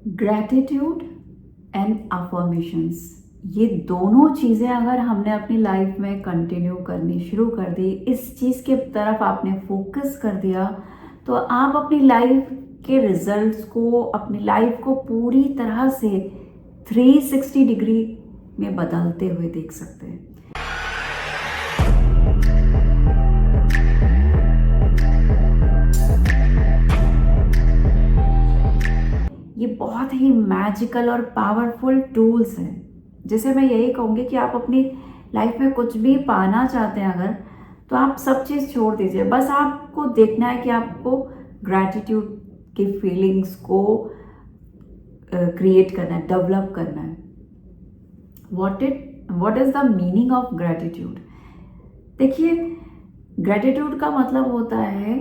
Gratitude and affirmations, ये दोनों चीज़ें अगर हमने अपनी लाइफ में कंटिन्यू करनी शुरू कर दी, इस चीज़ के तरफ आपने फोकस कर दिया, तो आप अपनी लाइफ के रिजल्ट्स को, अपनी लाइफ को पूरी तरह से 360 डिग्री में बदलते हुए देख सकते हैं। ये बहुत ही मैजिकल और पावरफुल टूल्स हैं, जिसे मैं यही कहूँगी कि आप अपनी लाइफ में कुछ भी पाना चाहते हैं अगर, तो आप सब चीज़ छोड़ दीजिए। बस आपको देखना है कि आपको ग्रैटिट्यूड की फीलिंग्स को क्रिएट करना है, डेवलप करना है। What is the meaning of gratitude? देखिए, ग्रैटिट्यूड का मतलब होता है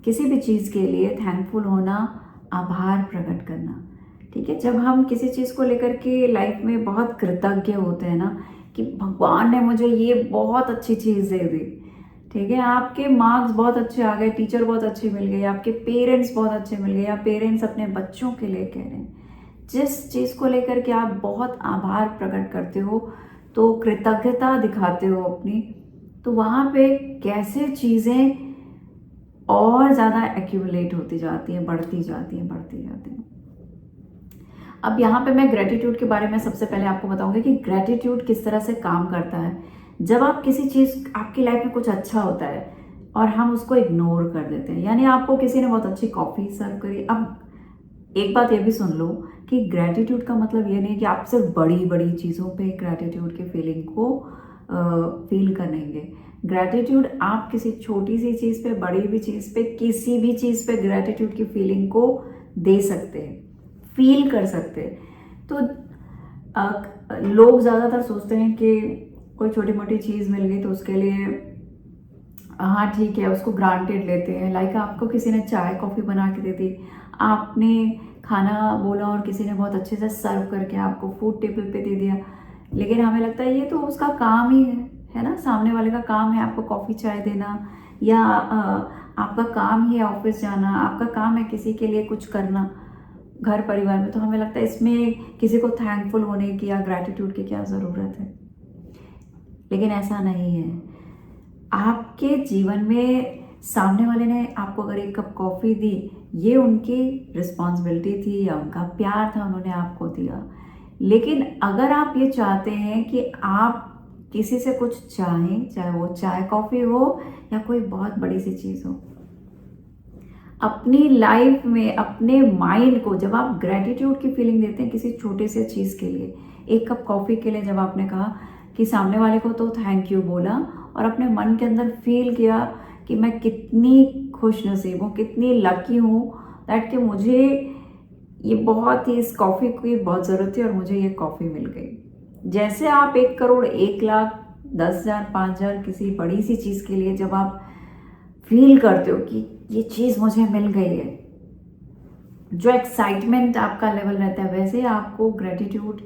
किसी भी चीज़ के लिए थैंकफुल होना, आभार प्रकट करना। ठीक है, जब हम किसी चीज़ को लेकर के लाइफ में बहुत कृतज्ञ होते हैं ना, कि भगवान ने मुझे ये बहुत अच्छी चीज़ दे दी, ठीक है, आपके मार्क्स बहुत अच्छे आ गए, टीचर बहुत अच्छी मिल गई, आपके पेरेंट्स बहुत अच्छे मिल गए, या पेरेंट्स अपने बच्चों के लिए कह रहे हैं, जिस चीज़ को लेकर के आप बहुत आभार प्रकट करते हो, तो कृतज्ञता दिखाते हो अपनी, तो वहाँ पे कैसे चीज़ें और ज़्यादा एक्यूमुलेट होती जाती हैं, बढ़ती जाती हैं, बढ़ती जाती हैं। अब यहाँ पे मैं ग्रेटिट्यूड के बारे में सबसे पहले आपको बताऊंगी कि ग्रेटिट्यूड किस तरह से काम करता है। जब आप किसी चीज़, आपकी लाइफ में कुछ अच्छा होता है और हम उसको इग्नोर कर देते हैं, यानी आपको किसी ने बहुत अच्छी कॉफ़ी सर्व करी। अब एक बात ये भी सुन लो कि ग्रेटिट्यूड का मतलब ये नहीं कि आप सिर्फ बड़ी बड़ी चीज़ों पे ग्रेटिट्यूड की फीलिंग को फील करेंगे। ग्रेटिट्यूड आप किसी छोटी सी चीज़ पे, बड़ी भी चीज़ पे, किसी भी चीज़ पे ग्रेटिट्यूड की फीलिंग को दे सकते हैं, फील कर सकते हैं। तो लोग ज़्यादातर सोचते हैं कि कोई छोटी मोटी चीज़ मिल गई तो उसके लिए हाँ ठीक है, उसको ग्रांटेड लेते हैं। लाइक आपको किसी ने चाय कॉफ़ी बना के दे दी, आपने खाना बोला और किसी ने बहुत अच्छे से सर्व करके आपको फूड टेबल पे दे दिया, लेकिन हमें लगता है ये तो उसका काम ही है ना, सामने वाले का काम है आपको कॉफ़ी चाय देना, या आपका काम ही है ऑफिस जाना, आपका काम है किसी के लिए कुछ करना घर परिवार में, तो हमें लगता है इसमें किसी को थैंकफुल होने की या ग्रैटिट्यूड की क्या ज़रूरत है। लेकिन ऐसा नहीं है। आपके जीवन में सामने वाले ने आपको अगर एक कप कॉफ़ी दी, ये उनकी रिस्पॉन्सिबिलिटी थी या उनका प्यार था, उन्होंने आपको दिया। लेकिन अगर आप ये चाहते हैं कि आप किसी से कुछ चाहें, चाहे वो चाय कॉफ़ी हो या कोई बहुत बड़ी सी चीज़ हो, अपनी लाइफ में अपने माइंड को जब आप ग्रैटिट्यूड की फीलिंग देते हैं किसी छोटे से चीज़ के लिए, एक कप कॉफ़ी के लिए, जब आपने कहा कि सामने वाले को तो थैंक यू बोला और अपने मन के अंदर फील किया कि मैं कितनी खुश नसीब हूँ, कितनी लकी हूँ दैट कि मुझे ये बहुत ही, इस कॉफ़ी की बहुत ज़रूरत थी और मुझे ये कॉफ़ी मिल गई। जैसे आप 1 करोड़, 1 लाख, 10,000, 5,000 किसी बड़ी सी चीज़ के लिए जब आप फील करते हो कि ये चीज़ मुझे मिल गई है, जो एक्साइटमेंट आपका लेवल रहता है, वैसे आपको ग्रेटिट्यूड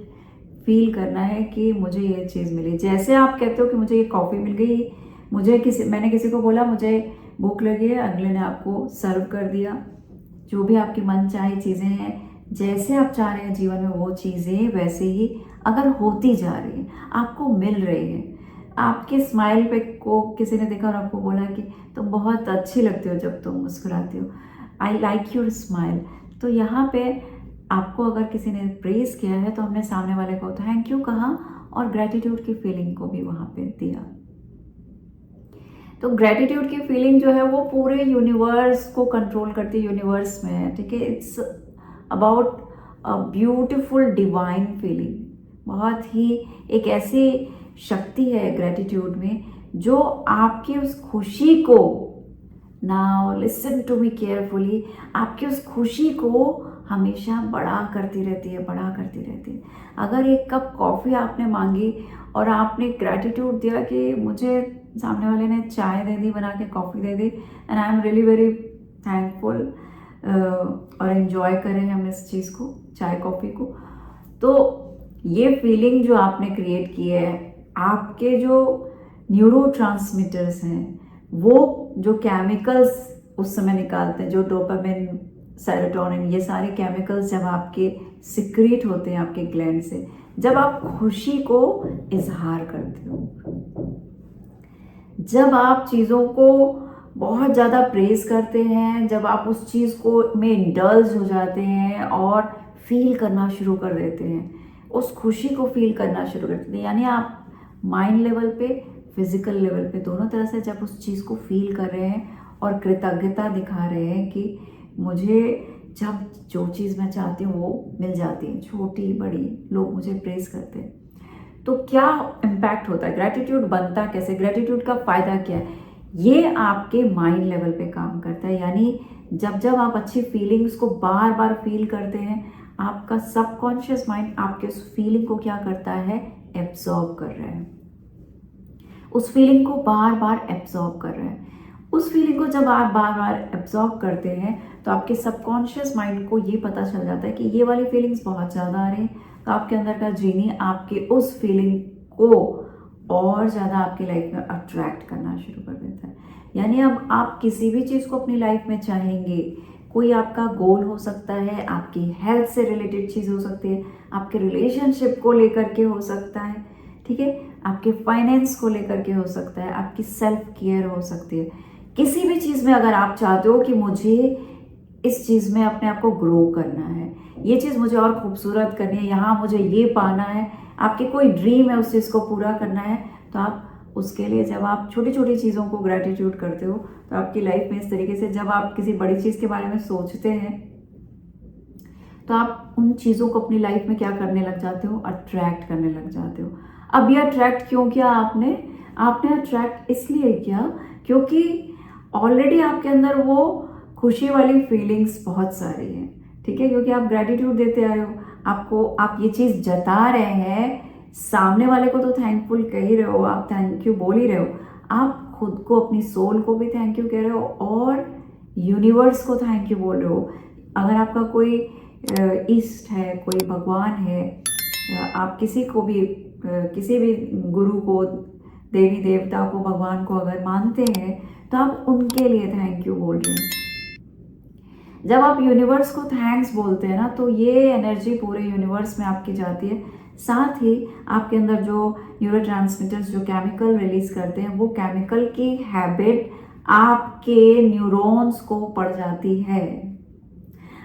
फील करना है कि मुझे ये चीज़ मिली। जैसे आप कहते हो कि मुझे ये कॉफ़ी मिल गई, मैंने किसी को बोला मुझे भूख लगी है, अगले ने आपको सर्व कर दिया। जो भी आपकी मन चाहे चीज़ें हैं, जैसे आप चाह रहे हैं जीवन में वो चीज़ें वैसे ही अगर होती जा रही हैं, आपको मिल रही है। आपके स्माइल पे को किसी ने देखा और आपको बोला कि तुम बहुत अच्छी लगती हो जब तुम मुस्कुराती हो, आई लाइक योर स्माइल, तो यहाँ पे आपको अगर किसी ने प्रेज किया है तो हमने सामने वाले को थैंक यू कहा और ग्रेटिट्यूड की फीलिंग को भी वहाँ पे दिया। तो ग्रेटिट्यूड की फीलिंग जो है वो पूरे यूनिवर्स को कंट्रोल करती है, यूनिवर्स में है, ठीक है। It's about a beautiful divine feeling. बहुत ही एक ऐसी शक्ति है ग्रेटिट्यूड में जो आपकी उस खुशी को, now listen to me carefully, आपकी उस खुशी को हमेशा बड़ा करती रहती है, बड़ा करती रहती है। अगर एक कप कॉफ़ी आपने मांगी और आपने ग्रेटिट्यूड दिया कि मुझे सामने वाले ने चाय दे दी, बना के coffee they the, and I am really very thankful, और एंजॉय करें हम इस चीज़ को, चाय कॉफ़ी को, तो ये फीलिंग जो आपने क्रिएट की है, आपके जो न्यूरोट्रांसमीटर्स हैं, वो जो केमिकल्स उस समय निकालते हैं, जो डोपामिन सेरोटोनिन, ये सारे केमिकल्स जब आपके सिक्रीट होते हैं आपके ग्लैंड से, जब आप खुशी को इजहार करते हो, जब आप चीज़ों को बहुत ज़्यादा प्रेज करते हैं, जब आप उस चीज़ को में इंडल्ज हो जाते हैं और फील करना शुरू कर देते हैं, उस खुशी को फील करना शुरू कर देते हैं, यानी आप माइंड लेवल पे, फिजिकल लेवल पे, दोनों तरह से जब उस चीज़ को फील कर रहे हैं और कृतज्ञता दिखा रहे हैं कि मुझे जब जो चीज़ मैं चाहती हूँ वो मिल जाती है, छोटी बड़ी, लोग मुझे प्रेज करते हैं, तो क्या इम्पैक्ट होता है, ग्रैटिट्यूड बनता कैसे, ग्रैटिट्यूड का फ़ायदा क्या है, ये आपके माइंड लेवल पे काम करता है। यानी जब जब आप अच्छी फीलिंग्स को बार बार फील करते हैं, आपका सबकॉन्शियस माइंड आपके उस फीलिंग को क्या करता है, एब्जॉर्ब कर रहा है, उस फीलिंग को बार बार एब्जॉर्ब कर रहा है। उस फीलिंग को जब आप बार बार एब्जॉर्ब करते हैं तो आपके सबकॉन्शियस माइंड को ये पता चल जाता है कि ये वाली फीलिंग्स बहुत ज़्यादा आ रही हैं, तो आपके अंदर का जीनी आपके उस फीलिंग को और ज़्यादा आपकी लाइफ में अट्रैक्ट करना शुरू कर देता है। यानी अब आप किसी भी चीज़ को अपनी लाइफ में चाहेंगे, कोई आपका गोल हो सकता है, आपकी हेल्थ से रिलेटेड चीज़ हो सकती है, आपके रिलेशनशिप को लेकर के हो सकता है, ठीक है, आपके फाइनेंस को लेकर के हो सकता है, आपकी सेल्फ केयर हो सकती है। किसी भी चीज़ में अगर आप चाहते हो कि मुझे इस चीज़ में अपने आप को ग्रो करना है, ये चीज़ मुझे और खूबसूरत करनी है, यहाँ मुझे ये पाना है, आपकी कोई ड्रीम है, उस चीज़ को पूरा करना है, तो आप उसके लिए जब आप छोटी छोटी चीज़ों को ग्रैटिट्यूड करते हो तो आपकी लाइफ में इस तरीके से जब आप किसी बड़ी चीज़ के बारे में सोचते हैं तो आप उन चीज़ों को अपनी लाइफ में क्या करने लग जाते हो, अट्रैक्ट करने लग जाते हो। अब ये अट्रैक्ट क्यों किया आपने अट्रैक्ट इसलिए किया क्योंकि ऑलरेडी आपके अंदर वो खुशी वाली फीलिंग्स बहुत सारी हैं, ठीक है, क्योंकि आप ग्रैटिट्यूड देते आए हो, आपको आप ये चीज़ जता रहे हैं, सामने वाले को तो थैंकफुल कह ही रहे हो, आप थैंक यू बोल ही रहे हो, आप खुद को, अपनी सोल को भी थैंक यू कह रहे हो और यूनिवर्स को थैंक यू बोल रहे हो। अगर आपका कोई इष्ट है, कोई भगवान है, आप किसी को भी किसी भी गुरु को, देवी देवता को, भगवान को अगर मानते हैं तो आप उनके लिए थैंक यू बोल रहे हैं। जब आप यूनिवर्स को थैंक्स बोलते हैं ना तो ये एनर्जी पूरे यूनिवर्स में आपकी जाती है, साथ ही आपके अंदर जो न्यूरोट्रांसमीटर्स जो केमिकल रिलीज करते हैं वो केमिकल की हैबिट आपके न्यूरॉन्स को पड़ जाती है।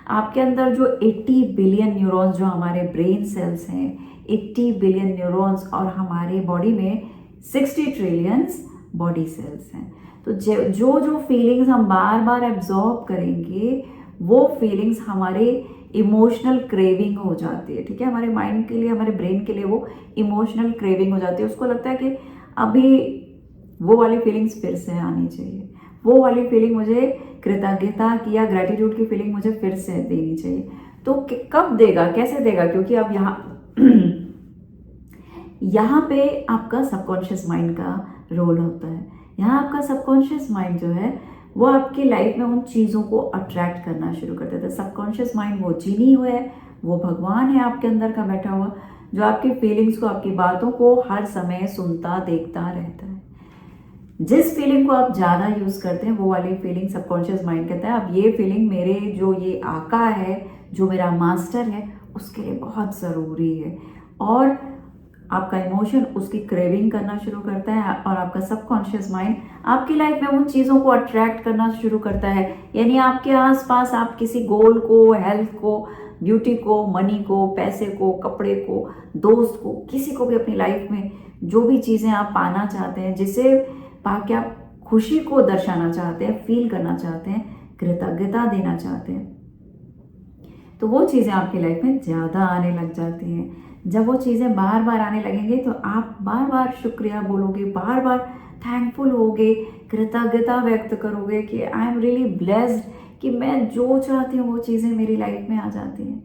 आपके अंदर जो 80 बिलियन न्यूरॉन्स जो हमारे ब्रेन सेल्स हैं, 80 बिलियन न्यूरॉन्स, और हमारे बॉडी में 60 ट्रिलियंस बॉडी सेल्स हैं, तो जो जो फीलिंग्स हम बार बार एब्जॉर्ब करेंगे वो फीलिंग्स हमारे इमोशनल क्रेविंग हो जाती है, ठीक है, हमारे माइंड के लिए, हमारे ब्रेन के लिए वो इमोशनल क्रेविंग हो जाती है। उसको लगता है कि अभी वो वाली फीलिंग्स फिर से आनी चाहिए, वो वाली फीलिंग मुझे कृतज्ञता की या ग्रैटिट्यूड की फीलिंग मुझे फिर से देनी चाहिए। तो कब देगा, कैसे देगा, क्योंकि अब यहाँ पे आपका सबकॉन्शियस माइंड का रोल होता है। यहाँ आपका सबकॉन्शियस माइंड जो है वो आपकी लाइफ में उन चीज़ों को अट्रैक्ट करना शुरू कर देता है। सबकॉन्शियस माइंड वो जीनी हुआ है, वो भगवान है आपके अंदर का बैठा हुआ, जो आपकी फीलिंग्स को, आपकी बातों को हर समय सुनता देखता रहता है। जिस फीलिंग को आप ज़्यादा यूज़ करते हैं वो वाली फीलिंग सबकॉन्शियस माइंड कहता है अब ये फीलिंग मेरे जो ये आका है, जो मेरा मास्टर है, उसके लिए बहुत ज़रूरी है, और आपका इमोशन उसकी क्रेविंग करना शुरू करता है और आपका सबकॉन्शियस माइंड आपकी लाइफ में उन चीज़ों को अट्रैक्ट करना शुरू करता है। यानी आपके आसपास आप किसी गोल को, हेल्थ को, ब्यूटी को, मनी को, पैसे को, कपड़े को, दोस्त को, किसी को भी अपनी लाइफ में जो भी चीज़ें आप पाना चाहते हैं, जिसे पाके आप खुशी को दर्शाना चाहते हैं, फील करना चाहते हैं, कृतज्ञता देना चाहते हैं, तो वो चीज़ें आपकी लाइफ में ज़्यादा आने लग जाती हैं। जब वो चीज़ें बार बार आने लगेंगे तो आप बार बार शुक्रिया बोलोगे, बार बार थैंकफुल होगे, कृतज्ञता व्यक्त करोगे कि आई एम रियली ब्लेस्ड कि मैं जो चाहती हूँ वो चीज़ें मेरी लाइफ में आ जाती हैं।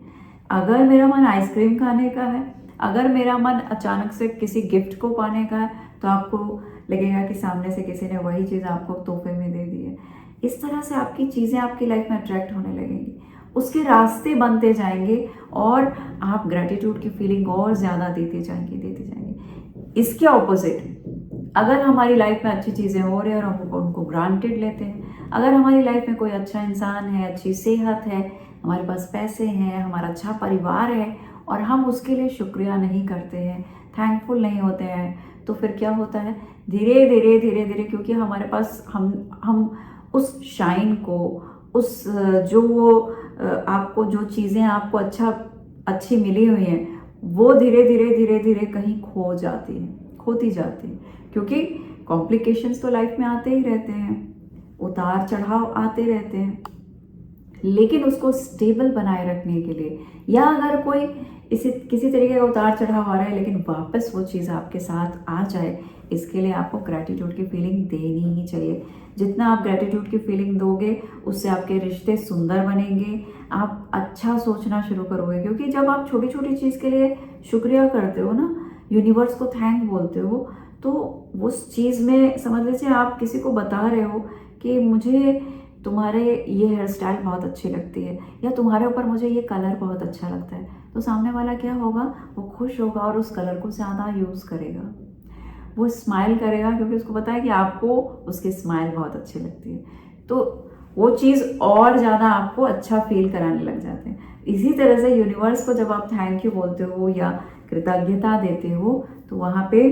अगर मेरा मन आइसक्रीम खाने का है, अगर मेरा मन अचानक से किसी गिफ्ट को पाने का है, तो आपको लगेगा कि सामने से किसी ने वही चीज़ आपको तोहफे में दे दी है। इस तरह से आपकी चीज़ें आपकी लाइफ में अट्रैक्ट होने लगेंगी, उसके रास्ते बनते जाएंगे और आप ग्रैटिट्यूड की फीलिंग और ज़्यादा देते जाएंगे। इसके ऑपोजिट अगर हमारी लाइफ में अच्छी चीज़ें हो रही हैं और हम उनको ग्रांटेड लेते हैं, अगर हमारी लाइफ में कोई अच्छा इंसान है, अच्छी सेहत है, हमारे पास पैसे हैं, हमारा अच्छा परिवार है और हम उसके लिए शुक्रिया नहीं करते हैं, थैंकफुल नहीं होते हैं, तो फिर क्या होता है, धीरे धीरे धीरे धीरे, क्योंकि हमारे पास हम उस शाइन को, उस जो वो आपको जो चीज़ें आपको अच्छी मिली हुई हैं, वो धीरे धीरे धीरे धीरे कहीं खोती जाती है, क्योंकि कॉम्प्लिकेशंस तो लाइफ में आते ही रहते हैं, उतार चढ़ाव आते रहते हैं, लेकिन उसको स्टेबल बनाए रखने के लिए, या अगर कोई किसी तरीके का उतार चढ़ाव आ रहा है लेकिन वापस वो चीज़ आपके साथ आ जाए, इसके लिए आपको ग्रैटिट्यूड की फीलिंग देनी ही चाहिए। जितना आप ग्रैटिट्यूड की फीलिंग दोगे, उससे आपके रिश्ते सुंदर बनेंगे, आप अच्छा सोचना शुरू करोगे, क्योंकि जब आप छोटी छोटी चीज़ के लिए शुक्रिया करते हो ना, यूनिवर्स को थैंक बोलते हो, तो उस चीज़ में समझ लीजिए आप किसी को बता रहे हो कि मुझे तुम्हारे ये हेयर स्टाइल बहुत अच्छी लगती है, या तुम्हारे ऊपर मुझे ये कलर बहुत अच्छा लगता है, तो सामने वाला क्या होगा, वो खुश होगा और उस कलर को ज़्यादा यूज़ करेगा, वो स्माइल करेगा, क्योंकि उसको पता है कि आपको उसकी स्माइल बहुत अच्छी लगती है, तो वो चीज़ और ज़्यादा आपको अच्छा फील कराने लग जाते हैं। इसी तरह से यूनिवर्स को जब आप थैंक यू बोलते हो या कृतज्ञता देते हो, तो वहाँ पे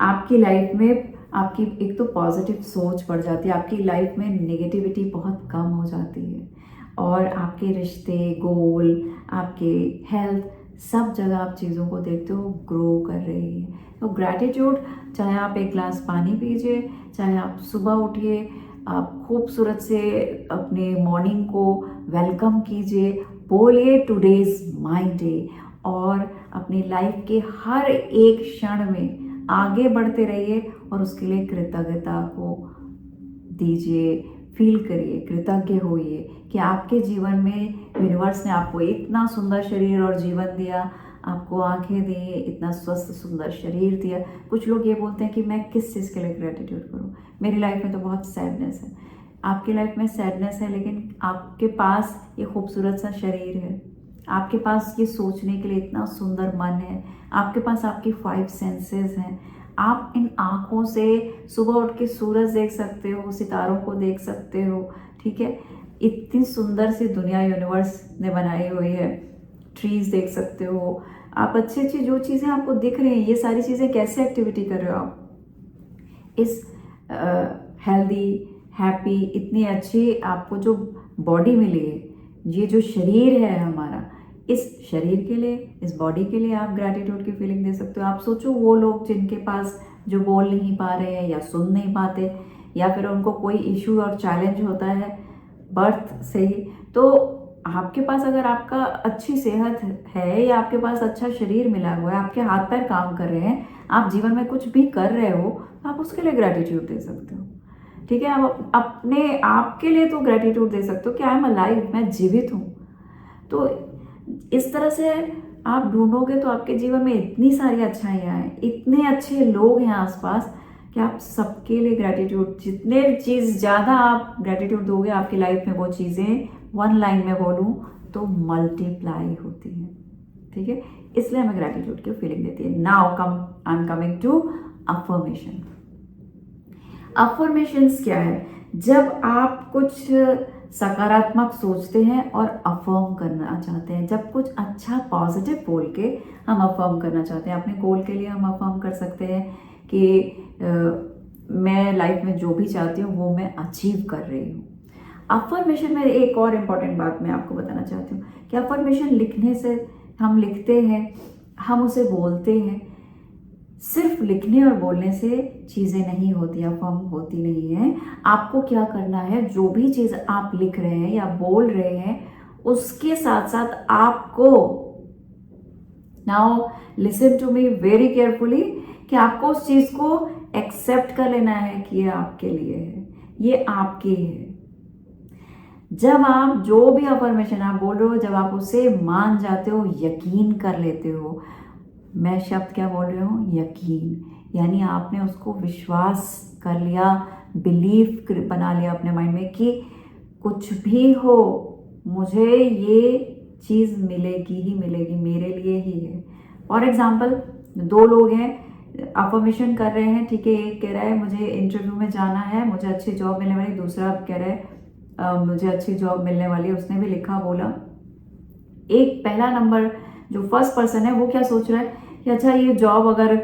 आपकी लाइफ में आपकी एक तो पॉजिटिव सोच बढ़ जाती है, आपकी लाइफ में नेगेटिविटी बहुत कम हो जाती है, और आपके रिश्ते, गोल, आपके हेल्थ, सब जगह आप चीज़ों को देखते हो ग्रो कर रही है। तो ग्रैटिट्यूड, चाहे आप एक ग्लास पानी पीजिए, चाहे आप सुबह उठिए, आप खूबसूरत से अपने मॉर्निंग को वेलकम कीजिए, बोलिए टुडेज माय डे, और अपनी लाइफ के हर एक क्षण में आगे बढ़ते रहिए और उसके लिए कृतज्ञता को दीजिए, फील करिए, कृतज्ञ होइए कि आपके जीवन में यूनिवर्स ने आपको इतना सुंदर शरीर और जीवन दिया, आपको आंखें दी, इतना स्वस्थ सुंदर शरीर दिया। कुछ लोग ये बोलते हैं कि मैं किस चीज़ के लिए ग्रेटिट्यूड करूं, मेरी लाइफ में तो बहुत सैडनेस है। आपकी लाइफ में सैडनेस है, लेकिन आपके पास ये खूबसूरत सा शरीर है, आपके पास ये सोचने के लिए इतना सुंदर मन है, आपके पास आपकी 5 सेंसेस हैं, आप इन आँखों से सुबह उठ के सूरज देख सकते हो, सितारों को देख सकते हो, ठीक है, इतनी सुंदर सी दुनिया यूनिवर्स ने बनाई हुई है, ट्रीज देख सकते हो आप, अच्छी अच्छी जो चीज़ें आपको दिख रही हैं, ये सारी चीज़ें कैसे एक्टिविटी कर रहे हो आप, इस हेल्दी, हैप्पी, इतनी अच्छी आपको जो बॉडी मिली है, ये जो शरीर है हमारा, इस शरीर के लिए, इस बॉडी के लिए आप ग्रैटिट्यूड की फीलिंग दे सकते हो। आप सोचो वो लोग जिनके पास जो बोल नहीं पा रहे हैं या सुन नहीं पाते, या फिर उनको कोई इशू और चैलेंज होता है बर्थ से ही, तो आपके पास अगर आपका अच्छी सेहत है या आपके पास अच्छा शरीर मिला हुआ है, आपके हाथ पैर काम कर रहे हैं, आप जीवन में कुछ भी कर रहे हो, तो आप उसके लिए ग्रैटिट्यूड दे सकते हो, ठीक है। आप अपने आप के लिए तो ग्रैटिट्यूड दे सकते हो कि आई एम अलाइव, मैं जीवित हूँ। तो इस तरह से आप ढूंढोगे तो आपके जीवन में इतनी सारी अच्छाइयाँ हैं, इतने अच्छे लोग हैं आसपास, कि आप सबके लिए ग्रैटिट्यूड, जितने चीज़ ज़्यादा आप ग्रैटिट्यूड दोगे आपकी लाइफ में, वो चीज़ें वन लाइन में बोलूँ तो मल्टीप्लाई होती हैं, ठीक है। इसलिए हमें ग्रैटिट्यूड की फीलिंग देती है। Now I am coming to affirmation. Affirmations क्या है? जब आप कुछ सकारात्मक सोचते हैं और अफर्म करना चाहते हैं, जब कुछ अच्छा पॉजिटिव बोल के हम अफर्म करना चाहते हैं, अपने गोल के लिए हम अफर्म कर सकते हैं कि मैं लाइफ में जो भी चाहती हूँ वो मैं अचीव कर रही हूँ। अफर्मेशन में एक और इम्पॉर्टेंट बात मैं आपको बताना चाहती हूँ कि अफर्मेशन लिखने से, हम लिखते हैं, हम उसे बोलते हैं, सिर्फ लिखने और बोलने से चीज़ें नहीं होती, अफर्म होती नहीं है। आपको क्या करना है, जो भी चीज़ आप लिख रहे हैं या बोल रहे हैं, उसके साथ साथ आपको, now listen to me very carefully, कि आपको उस चीज़ को एक्सेप्ट कर लेना है कि ये आपके लिए है, ये आपकी है। जब आप जो भी अफर्मेशन आप बोल रहे हो, जब आप उसे मान जाते हो, यकीन कर लेते हो, मैं शब्द क्या बोल रही हूँ, यकीन, यानी आपने उसको विश्वास कर लिया, बिलीव बना लिया अपने माइंड में कि कुछ भी हो मुझे ये चीज़ मिलेगी ही मिलेगी, मेरे लिए ही है। फॉर एग्जाम्पल, दो लोग हैं, अफर्मेशन कर रहे हैं, ठीक है। एक कह रहा है मुझे इंटरव्यू में जाना है, मुझे अच्छी जॉब मिलने वाली, दूसरा कह रहा है मुझे अच्छी जॉब मिलने वाली है, उसने भी लिखा बोला। एक पहला नंबर जो फर्स्ट पर्सन है वो क्या सोच रहा है कि अच्छा ये जॉब अगर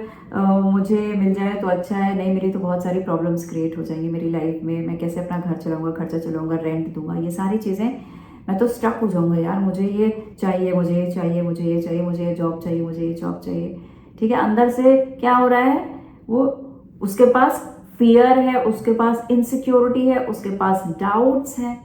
मुझे मिल जाए तो अच्छा है, नहीं मिली तो बहुत सारी प्रॉब्लम्स क्रिएट हो जाएंगी मेरी लाइफ में, मैं कैसे अपना घर चलाऊंगा, खर्चा चलाऊंगा, रेंट दूंगा, ये सारी चीज़ें, मैं तो स्टक हो जाऊंगा यार, मुझे ये चाहिए, मुझे ये चाहिए, मुझे ये चाहिए, मुझे ये जॉब चाहिए, मुझे ये जॉब चाहिए, ठीक है। अंदर से क्या हो रहा है, वो उसके पास फियर है, उसके पास इनसिक्योरिटी है, उसके पास डाउट्स हैं,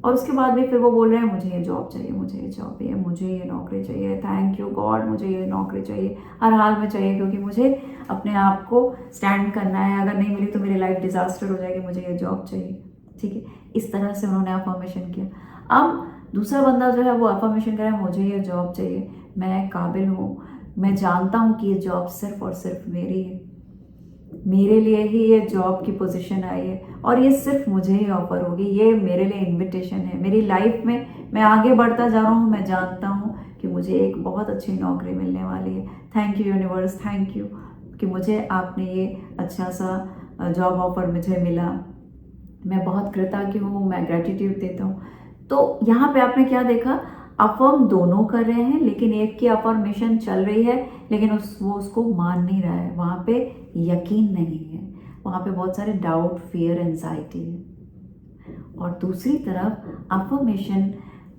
और उसके बाद भी फिर वो बोल रहे हैं मुझे ये जॉब चाहिए, मुझे ये जॉब चाहिए, मुझे ये नौकरी चाहिए, थैंक यू गॉड, मुझे ये नौकरी चाहिए, हर हाल में चाहिए, क्योंकि मुझे अपने आप को स्टैंड करना है, अगर नहीं मिली तो मेरी लाइफ डिजास्टर हो जाएगी, मुझे ये जॉब चाहिए, ठीक है। इस तरह से उन्होंने अफर्मेशन किया। अब दूसरा बंदा जो है वो अफर्मेशन कर रहा है मुझे ये जॉब चाहिए, मैं काबिल हूँ, मैं जानता हूँ कि ये जॉब सिर्फ और सिर्फ मेरी है, मेरे लिए ही ये जॉब की पोजीशन आई है, और ये सिर्फ मुझे ही ऑफर होगी, ये मेरे लिए इनविटेशन है, मेरी लाइफ में मैं आगे बढ़ता जा रहा हूँ, मैं जानता हूँ कि मुझे एक बहुत अच्छी नौकरी मिलने वाली है, thank you universe, thank you कि मुझे आपने ये अच्छा सा जॉब ऑफर मुझे मिला, मैं बहुत कृतज्ञ हूँ, मैं ग्रेटिट्यूड देता हूँ। तो यहाँ पे आपने क्या देखा, अफर्म दोनों कर रहे हैं, लेकिन एक की अफर्मेशन चल रही है, लेकिन वो उसको मान नहीं रहा है, वहाँ पे यकीन नहीं है, वहाँ पे बहुत सारे डाउट, फियर, एंजाइटी है। और दूसरी तरफ अफर्मेशन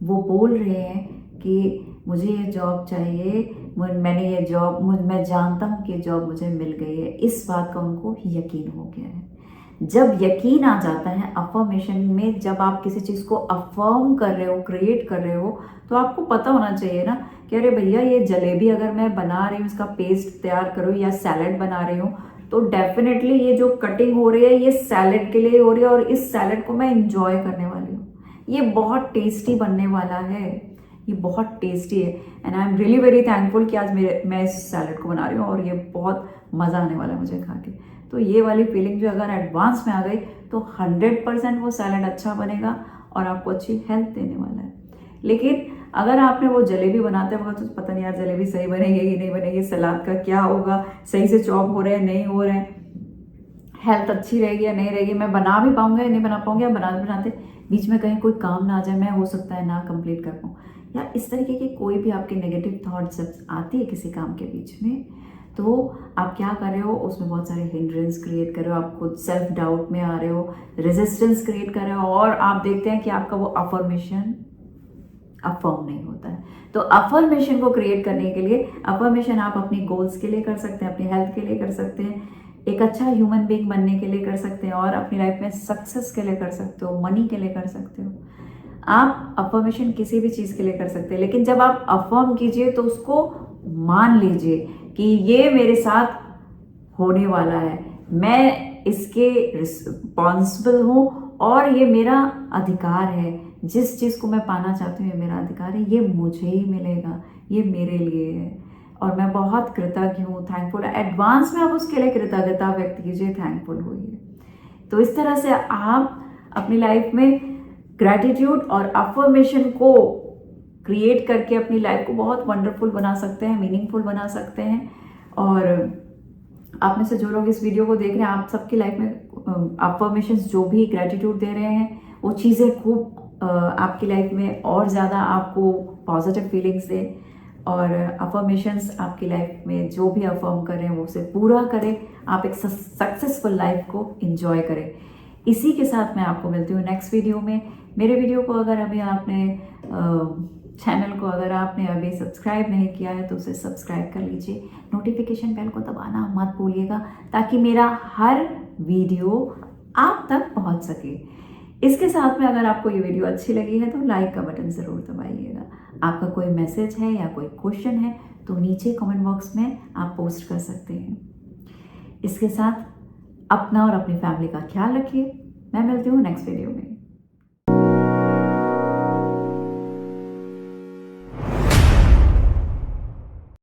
वो बोल रहे हैं कि मुझे ये जॉब चाहिए, मैंने ये जॉब, मैं जानता हूँ कि ये जॉब मुझे मिल गई है, इस बात का उनको यकीन हो गया है। जब यकीन आ जाता है अफर्मेशन में, जब आप किसी चीज़ को अफर्म कर रहे हो, क्रिएट कर रहे हो, तो आपको पता होना चाहिए ना कि अरे भैया ये जलेबी अगर मैं बना रही हूँ, इसका पेस्ट तैयार करूँ या सैलड बना रही हूँ, तो डेफिनेटली ये जो कटिंग हो रही है ये सैलड के लिए हो रही है, और इस सैलड को मैं इंजॉय करने वाली हूँ, ये बहुत टेस्टी बनने वाला है, ये बहुत टेस्टी है, and I am really very thankful कि आज मैं इस सैलड को बना रही हूँ और ये बहुत मज़ा आने वाला है मुझे खा के। तो ये वाली फीलिंग जो अगर एडवांस में आ गई तो 100% वो सैलड अच्छा बनेगा और आपको अच्छी हेल्थ देने वाला है। लेकिन अगर आपने वो जलेबी बनाते वक्त तो पता नहीं यार जलेबी सही बनेगी कि नहीं बनेगी, सलाद का क्या होगा, सही से चॉप हो रहे हैं नहीं हो रहे हैं, हेल्थ अच्छी रहेगी या नहीं रहेगी, मैं बना भी पाऊंगा या नहीं बना पाऊंगा, या बनाते बीच में कहीं कोई काम ना आ जाए, मैं हो सकता है ना कंप्लीट कर पाऊँ, या इस तरीके की कोई भी आपके नेगेटिव थॉट्स आती है किसी काम के बीच में, तो आप क्या कर रहे हो, उसमें बहुत सारे हिंड्रेंस क्रिएट कर रहे हो, आप खुद सेल्फ डाउट में आ रहे हो, रेजिस्टेंस क्रिएट कर रहे हो, और आप देखते हैं कि आपका वो अफर्मेशन अफर्म नहीं होता है। तो अफर्मेशन को क्रिएट करने के लिए, अफर्मेशन आप अपनी गोल्स के लिए कर सकते हैं, अपनी हेल्थ के लिए कर सकते हैं, एक अच्छा ह्यूमन बीइंग बनने के लिए कर सकते हैं, और अपनी लाइफ में सक्सेस के लिए कर सकते हो, मनी के लिए कर सकते हो। आप अफर्मेशन किसी भी चीज़ के लिए कर सकते हैं, लेकिन जब आप अफर्म कीजिए तो उसको मान लीजिए कि ये मेरे साथ होने वाला है, मैं इसके रिस्पॉन्सिबल हूँ, और ये मेरा अधिकार है, जिस चीज़ को मैं पाना चाहती हूँ ये मेरा अधिकार है, ये मुझे ही मिलेगा, ये मेरे लिए है, और मैं बहुत कृतज्ञ हूँ, थैंकफुल है। एडवांस में आप उसके लिए कृतज्ञता व्यक्त कीजिए, थैंकफुल होइए। तो इस तरह से आप अपनी लाइफ में ग्रैटिट्यूड और अफर्मेशन को क्रिएट करके अपनी लाइफ को बहुत वंडरफुल बना सकते हैं, मीनिंगफुल बना सकते हैं। और आप में से जो लोग इस वीडियो को देख रहे हैं, आप सबकी लाइफ में अफर्मेशंस जो भी ग्रैटिट्यूड दे रहे हैं, वो चीज़ें खूब आपकी लाइफ में और ज़्यादा आपको पॉजिटिव फीलिंग्स दें, और अफर्मेशंस आपकी लाइफ में जो भी अफर्म करें वो उसे पूरा करें, आप एक सक्सेसफुल लाइफ को एंजॉय करें। इसी के साथ मैं आपको मिलती हूँ नेक्स्ट वीडियो में। मेरे वीडियो को अगर अभी आपने चैनल को अगर आपने अभी सब्सक्राइब नहीं किया है तो उसे सब्सक्राइब कर लीजिए, नोटिफिकेशन बेल को दबाना मत भूलिएगा, ताकि मेरा हर वीडियो आप तक पहुंच सके। इसके साथ में अगर आपको ये वीडियो अच्छी लगी है तो लाइक का बटन ज़रूर दबाइएगा। आपका कोई मैसेज है या कोई क्वेश्चन है तो नीचे कमेंट बॉक्स में आप पोस्ट कर सकते हैं। इसके साथ अपना और अपनी फैमिली का ख्याल रखिए। मैं मिलती हूँ नेक्स्ट वीडियो में।